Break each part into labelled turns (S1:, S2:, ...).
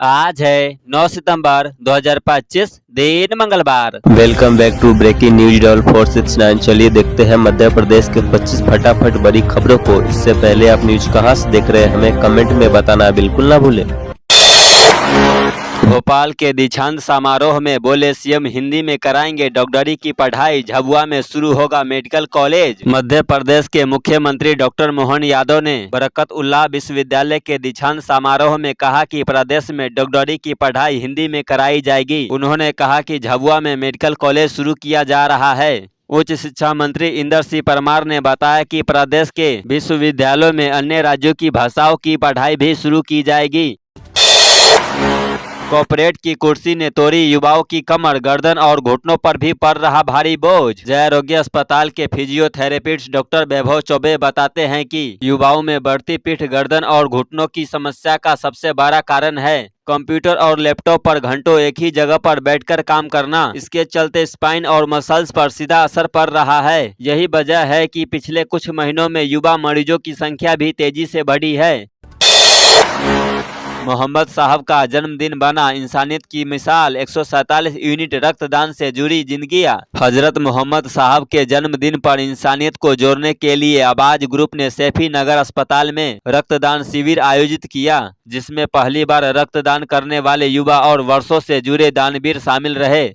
S1: आज है 9 सितंबर 2025 दिन मंगलवार।
S2: Welcome back to breaking news doll 469। चलिए देखते हैं मध्य प्रदेश के 25 फटाफट बड़ी खबरों को। इससे पहले आप न्यूज कहां से देख रहे हैं हमें कमेंट में बताना बिल्कुल ना भूलें।
S1: भोपाल के दीक्षांत समारोह में बोले सीएम, हिंदी में कराएंगे डॉक्टरी की पढ़ाई, झाबुआ में शुरू होगा मेडिकल कॉलेज। मध्य प्रदेश के मुख्यमंत्री डॉक्टर मोहन यादव ने बरकतउल्लाह विश्वविद्यालय के दीक्षांत समारोह में कहा कि प्रदेश में डॉक्टरी की पढ़ाई हिंदी में कराई जाएगी। उन्होंने कहा कि झाबुआ में मेडिकल कॉलेज शुरू किया जा रहा है। उच्च शिक्षा मंत्री इंदर सिंह परमार ने बताया कि प्रदेश के विश्वविद्यालयों में अन्य राज्यों की भाषाओं की पढ़ाई भी शुरू की जाएगी। कॉर्पोरेट की कुर्सी ने तोड़ी युवाओं की कमर, गर्दन और घुटनों पर भी पड़ रहा भारी बोझ। जय आरोग्य अस्पताल के फिजियोथेरेपिस्ट डॉक्टर वैभव चौबे बताते हैं कि युवाओं में बढ़ती पीठ, गर्दन और घुटनों की समस्या का सबसे बड़ा कारण है कंप्यूटर और लैपटॉप पर घंटों एक ही जगह पर बैठकर काम करना। इसके चलते स्पाइन और मसल्स पर सीधा असर पड़ रहा है। यही वजह है कि पिछले कुछ महीनों में युवा मरीजों की संख्या भी तेजी से बढ़ी है। मोहम्मद साहब का जन्मदिन बना इंसानियत की मिसाल, 147 यूनिट रक्तदान से जुड़ी जिंदगियां। हजरत मोहम्मद साहब के जन्मदिन पर इंसानियत को जोड़ने के लिए आवाज ग्रुप ने सैफी नगर अस्पताल में रक्तदान शिविर आयोजित किया, जिसमें पहली बार रक्तदान करने वाले युवा और वर्षों से जुड़े दानवीर शामिल रहे।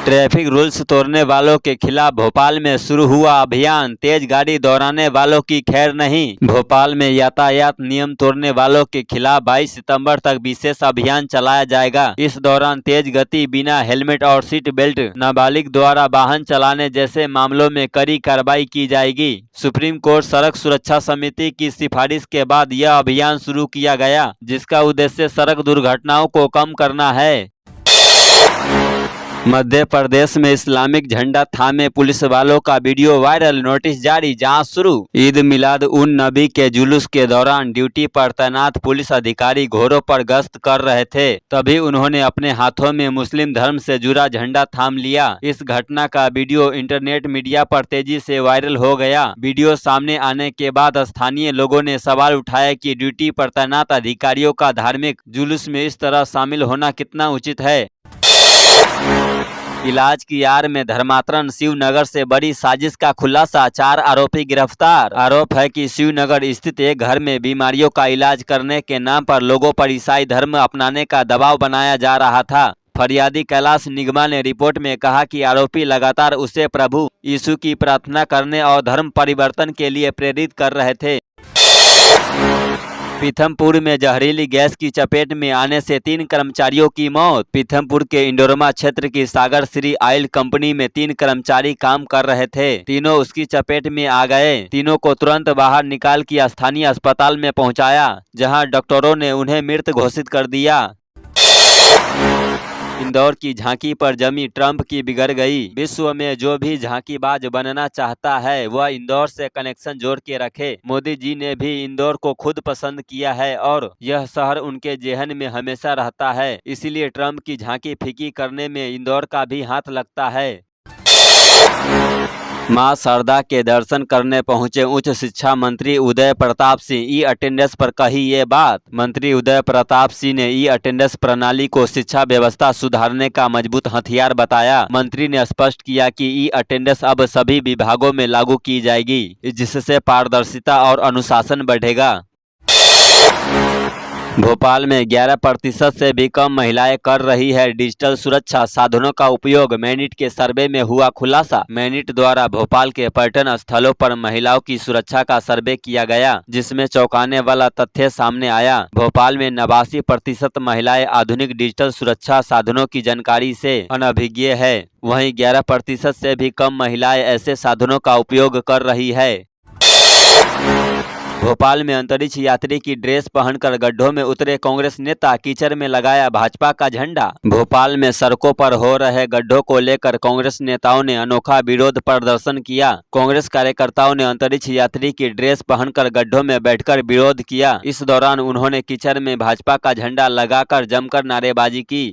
S1: ट्रैफिक रूल्स तोड़ने वालों के खिलाफ भोपाल में शुरू हुआ अभियान, तेज गाड़ी दौड़ाने वालों की खैर नहीं। भोपाल में यातायात नियम तोड़ने वालों के खिलाफ 22 सितंबर तक विशेष अभियान चलाया जाएगा। इस दौरान तेज गति, बिना हेलमेट और सीट बेल्ट, नाबालिग द्वारा वाहन चलाने जैसे मामलों में कड़ी कार्रवाई की जाएगी। सुप्रीम कोर्ट सड़क सुरक्षा समिति की सिफारिश के बाद यह अभियान शुरू किया गया, जिसका उद्देश्य सड़क दुर्घटनाओं को कम करना है। मध्य प्रदेश में इस्लामिक झंडा थामे पुलिस वालों का वीडियो वायरल, नोटिस जारी, जांच शुरू। ईद मिलाद उन नबी के जुलूस के दौरान ड्यूटी पर तैनात पुलिस अधिकारी घोड़ों पर गश्त कर रहे थे, तभी उन्होंने अपने हाथों में मुस्लिम धर्म से जुड़ा झंडा थाम लिया। इस घटना का वीडियो इंटरनेट मीडिया पर तेजी से वायरल हो गया। वीडियो सामने आने के बाद स्थानीय लोगों ने सवाल उठाया कि ड्यूटी पर तैनात अधिकारियों का धार्मिक जुलूस में इस तरह शामिल होना कितना उचित है। इलाज की आड़ में धर्मांतरण, शिवनगर से बड़ी साजिश का खुलासा, 4 आरोपी गिरफ्तार। आरोप है कि शिवनगर स्थित एक घर में बीमारियों का इलाज करने के नाम पर लोगों पर ईसाई धर्म अपनाने का दबाव बनाया जा रहा था। फरियादी कैलाश निगमा ने रिपोर्ट में कहा कि आरोपी लगातार उसे प्रभु यीशु की प्रार्थना करने और धर्म परिवर्तन के लिए प्रेरित कर रहे थे। पीथमपुर में जहरीली गैस की चपेट में आने से 3 कर्मचारियों की मौत। पीथमपुर के इंडोरमा क्षेत्र की सागर श्री ऑयल कंपनी में 3 कर्मचारी काम कर रहे थे। तीनों उसकी चपेट में आ गए। तीनों को तुरंत बाहर निकाल कर स्थानीय अस्पताल में पहुंचाया, जहां डॉक्टरों ने उन्हें मृत घोषित कर दिया। इंदौर की झांकी पर जमी ट्रंप की बिगड़ गई। विश्व में जो भी झांकीबाज बनना चाहता है वह इंदौर से कनेक्शन जोड़ के रखे। मोदी जी ने भी इंदौर को खुद पसंद किया है और यह शहर उनके जेहन में हमेशा रहता है। इसीलिए ट्रंप की झांकी फीकी करने में इंदौर का भी हाथ लगता है। मां शारदा के दर्शन करने पहुंचे उच्च शिक्षा मंत्री उदय प्रताप सिंह ई अटेंडेंस पर कही ये बात। मंत्री उदय प्रताप सिंह ने ई अटेंडेंस प्रणाली को शिक्षा व्यवस्था सुधारने का मजबूत हथियार बताया। मंत्री ने स्पष्ट किया कि ई अटेंडेंस अब सभी विभागों में लागू की जाएगी, जिससे पारदर्शिता और अनुशासन बढ़ेगा। भोपाल में 11% से भी कम महिलाएं कर रही है डिजिटल सुरक्षा साधनों का उपयोग, मैनिट के सर्वे में हुआ खुलासा। मैनिट द्वारा भोपाल के पर्यटन स्थलों पर महिलाओं की सुरक्षा का सर्वे किया गया, जिसमें चौंकाने वाला तथ्य सामने आया। भोपाल में 89% महिलाएं आधुनिक डिजिटल सुरक्षा साधनों की जानकारी से अनभिज्ञ है। वहीं 11% से भी कम महिलाएं ऐसे साधनों का उपयोग कर रही है। भोपाल में अंतरिक्ष यात्री की ड्रेस पहनकर गड्ढों में उतरे कांग्रेस नेता, कीचड़ में लगाया भाजपा का झंडा। भोपाल में सड़कों पर हो रहे गड्ढों को लेकर कांग्रेस नेताओं ने अनोखा विरोध प्रदर्शन किया। कांग्रेस कार्यकर्ताओं ने अंतरिक्ष यात्री की ड्रेस पहनकर गड्ढों में बैठकर विरोध किया। इस दौरान उन्होंने कीचड़ में भाजपा का झंडा लगाकर जमकर नारेबाजी की।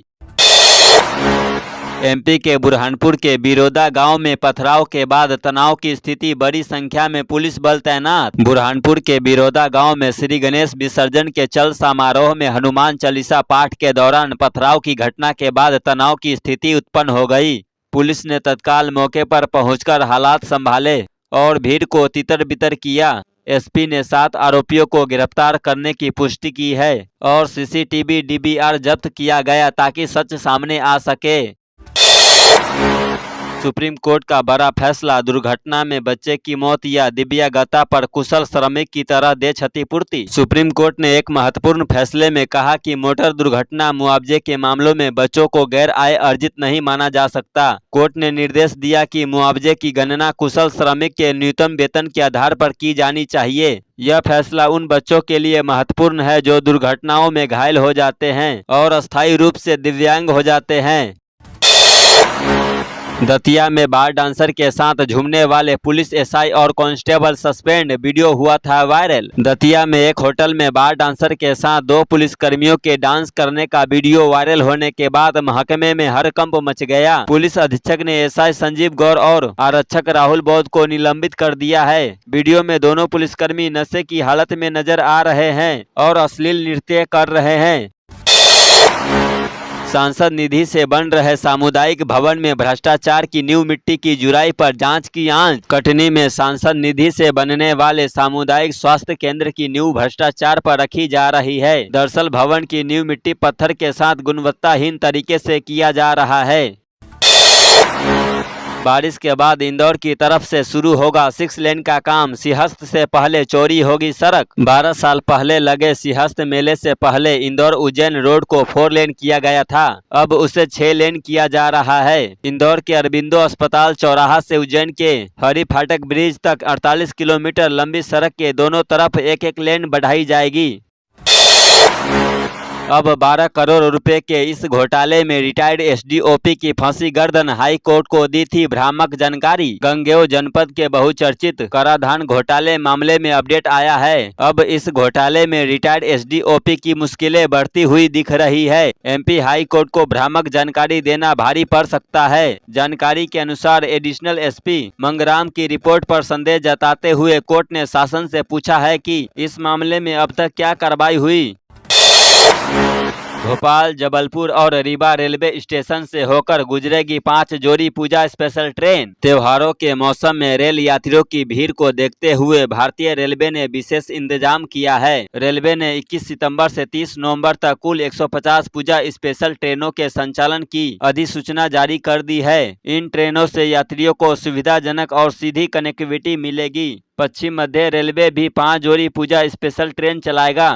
S1: एमपी के बुरहानपुर के बिरोदा गांव में पथराव के बाद तनाव की स्थिति, बड़ी संख्या में पुलिस बल तैनात। बुरहानपुर के बिरोदा गांव में श्री गणेश विसर्जन के चल समारोह में हनुमान चालीसा पाठ के दौरान पथराव की घटना के बाद तनाव की स्थिति उत्पन्न हो गई। पुलिस ने तत्काल मौके पर पहुंचकर हालात संभाले और भीड़ को तितर बितर किया। एसपी ने 7 आरोपियों को गिरफ्तार करने की पुष्टि की है और सीसीटीवी डीवीआर जब्त किया गया ताकि सच सामने आ सके। सुप्रीम कोर्ट का बड़ा फैसला, दुर्घटना में बच्चे की मौत या दिव्यांगता पर कुशल श्रमिक की तरह दे क्षतिपूर्ति। सुप्रीम कोर्ट ने एक महत्वपूर्ण फैसले में कहा कि मोटर दुर्घटना मुआवजे के मामलों में बच्चों को गैर आय अर्जित नहीं माना जा सकता। कोर्ट ने निर्देश दिया कि मुआवजे की गणना कुशल श्रमिक के न्यूनतम वेतन के आधार पर की जानी चाहिए। यह फैसला उन बच्चों के लिए महत्वपूर्ण है जो दुर्घटनाओं में घायल हो जाते हैं और अस्थायी रूप से दिव्यांग हो जाते हैं। दतिया में बार डांसर के साथ झूमने वाले पुलिस एसआई और कांस्टेबल सस्पेंड, वीडियो हुआ था वायरल। दतिया में एक होटल में बार डांसर के साथ 2 पुलिसकर्मियों के डांस करने का वीडियो वायरल होने के बाद महकमे में हड़कंप मच गया। पुलिस अधीक्षक ने एसआई संजीव गौर और आरक्षक राहुल बौद्ध को निलंबित कर दिया है। वीडियो में दोनों पुलिसकर्मी नशे की हालत में नजर आ रहे हैं और अश्लील नृत्य कर रहे हैं। सांसद निधि से बन रहे सामुदायिक भवन में भ्रष्टाचार की नींव मिट्टी की जुराई पर जांच की आंच। कटनी में सांसद निधि से बनने वाले सामुदायिक स्वास्थ्य केंद्र की नींव भ्रष्टाचार पर रखी जा रही है। दरअसल भवन की नींव मिट्टी पत्थर के साथ गुणवत्ताहीन तरीके से किया जा रहा है। बारिश के बाद इंदौर की तरफ से शुरू होगा 6 लेन का काम, सिंहस्थ से पहले चौड़ी होगी सड़क। 12 साल पहले लगे सिंहस्थ मेले से पहले इंदौर उज्जैन रोड को 4 लेन किया गया था, अब उसे 6 लेन किया जा रहा है। इंदौर के अरबिंदो अस्पताल चौराहा से उज्जैन के हरि फाटक ब्रिज तक 48 किलोमीटर लंबी सड़क के दोनों तरफ 1-1 लेन बढ़ाई जाएगी। अब 12 करोड़ रुपए के इस घोटाले में रिटायर्ड एसडीओपी की फांसी गर्दन, हाई कोर्ट को दी थी भ्रामक जानकारी। गंगेय जनपद के बहुचर्चित कराधान घोटाले मामले में अपडेट आया है। अब इस घोटाले में रिटायर्ड एसडीओपी की मुश्किलें बढ़ती हुई दिख रही है। एमपी हाई कोर्ट को भ्रामक जानकारी देना भारी पड़ सकता है। जानकारी के अनुसार एडिशनल एसपी मंगराम की रिपोर्ट पर संदेह जताते हुए कोर्ट ने शासन से पूछा है कि इस मामले में अब तक क्या कार्रवाई हुई। भोपाल, जबलपुर और रीवा रेलवे स्टेशन से होकर गुजरेगी 5 जोड़ी पूजा स्पेशल ट्रेन। त्योहारों के मौसम में रेल यात्रियों की भीड़ को देखते हुए भारतीय रेलवे ने विशेष इंतजाम किया है। रेलवे ने 21 सितंबर से 30 नवंबर तक कुल 150 पूजा स्पेशल ट्रेनों के संचालन की अधिसूचना जारी कर दी है। इन ट्रेनों से यात्रियों को सुविधाजनक और सीधी कनेक्टिविटी मिलेगी। पश्चिम मध्य रेलवे भी 5 जोड़ी पूजा स्पेशल ट्रेन चलाएगा।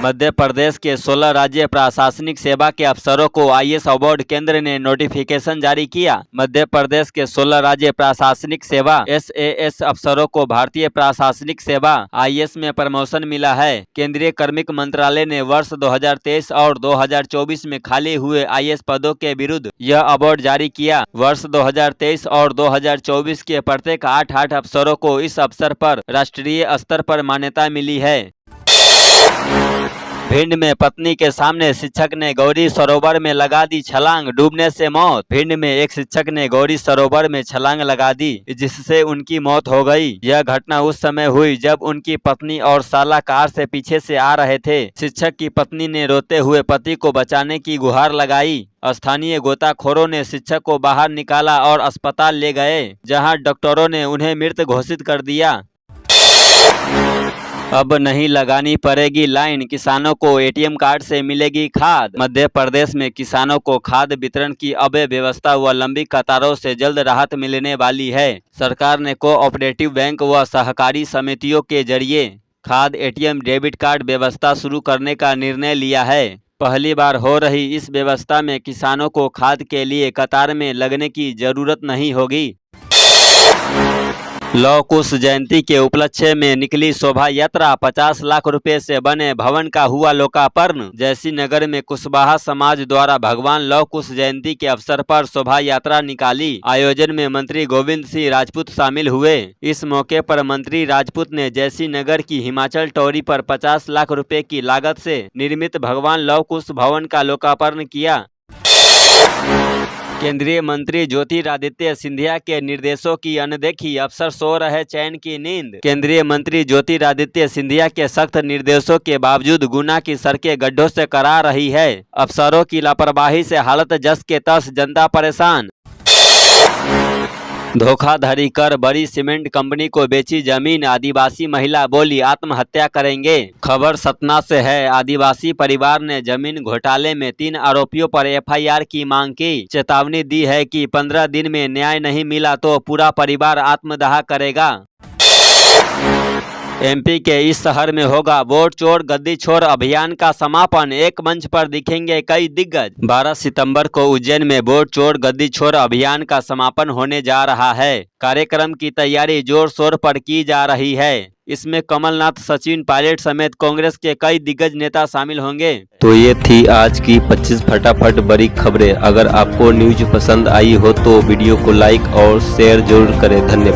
S1: मध्य प्रदेश के 16 राज्य प्रशासनिक सेवा के अफसरों को आईएएस अवार्ड केंद्र ने नोटिफिकेशन जारी किया। मध्य प्रदेश के 16 राज्य प्रशासनिक सेवा एसएएस अफसरों को भारतीय प्रशासनिक सेवा आईएएस में प्रमोशन मिला है। केंद्रीय कार्मिक मंत्रालय ने वर्ष 2023 और 2024 में खाली हुए आईएएस पदों के विरुद्ध यह अवार्ड जारी किया। वर्ष 2023 और 2024 के प्रत्येक 8 अफसरों को इस अवसर पर राष्ट्रीय स्तर पर मान्यता मिली है। भिंड में पत्नी के सामने शिक्षक ने गौरी सरोवर में लगा दी छलांग, डूबने से मौत। भिंड में एक शिक्षक ने गौरी सरोवर में छलांग लगा दी जिससे उनकी मौत हो गई। यह घटना उस समय हुई जब उनकी पत्नी और साला कार से पीछे से आ रहे थे। शिक्षक की पत्नी ने रोते हुए पति को बचाने की गुहार लगाई। स्थानीय गोताखोरों ने शिक्षक को बाहर निकाला और अस्पताल ले गए, जहां डॉक्टरों ने उन्हें मृत घोषित कर दिया। अब नहीं लगानी पड़ेगी लाइन, किसानों को एटीएम कार्ड से मिलेगी खाद। मध्य प्रदेश में किसानों को खाद वितरण की अव्यवस्था व लंबी कतारों से जल्द राहत मिलने वाली है। सरकार ने कोऑपरेटिव बैंक व सहकारी समितियों के जरिए खाद एटीएम डेबिट कार्ड व्यवस्था शुरू करने का निर्णय लिया है। पहली बार हो रही इस व्यवस्था में किसानों को खाद के लिए कतार में लगने की जरूरत नहीं होगी। लौह कुश जयंती के उपलक्ष्य में निकली शोभा यात्रा, 50 लाख रुपए से बने भवन का हुआ लोकार्पण। जैसी नगर में कुशवाहा समाज द्वारा भगवान लौह कुश जयंती के अवसर पर शोभा यात्रा निकाली। आयोजन में मंत्री गोविंद सिंह राजपूत शामिल हुए। इस मौके पर मंत्री राजपूत ने जैसी नगर की हिमाचल टोरी पर 50 लाख रुपए की लागत से निर्मित भगवान लौह कुश भवन का लोकार्पण किया। केंद्रीय मंत्री ज्योतिरादित्य सिंधिया के निर्देशों की अनदेखी, अफसर सो रहे चैन की नींद। केंद्रीय मंत्री ज्योतिरादित्य सिंधिया के सख्त निर्देशों के बावजूद गुना की सड़कें गड्ढों से करा रही है। अफसरों की लापरवाही से हालत जस के तस, जनता परेशान। धोखाधड़ी कर बड़ी सीमेंट कंपनी को बेची जमीन, आदिवासी महिला बोली आत्महत्या करेंगे। खबर सतना से है। आदिवासी परिवार ने जमीन घोटाले में 3 आरोपियों पर एफआईआर की मांग की। चेतावनी दी है कि 15 दिन में न्याय नहीं मिला तो पूरा परिवार आत्मदाह करेगा। एमपी के इस शहर में होगा वोट चोर गद्दी छोर अभियान का समापन। एक मंच पर दिखेंगे कई दिग्गज। 12 सितंबर को उज्जैन में वोट चोर गद्दी छोर अभियान का समापन होने जा रहा है। कार्यक्रम की तैयारी जोर शोर पर की जा रही है। इसमें कमलनाथ, सचिन पायलट समेत कांग्रेस के कई दिग्गज नेता शामिल होंगे।
S2: तो ये थी आज की 25 फटाफट बड़ी खबरें। अगर आपको न्यूज पसंद आई हो तो वीडियो को लाइक और शेयर जरूर करें। धन्यवाद।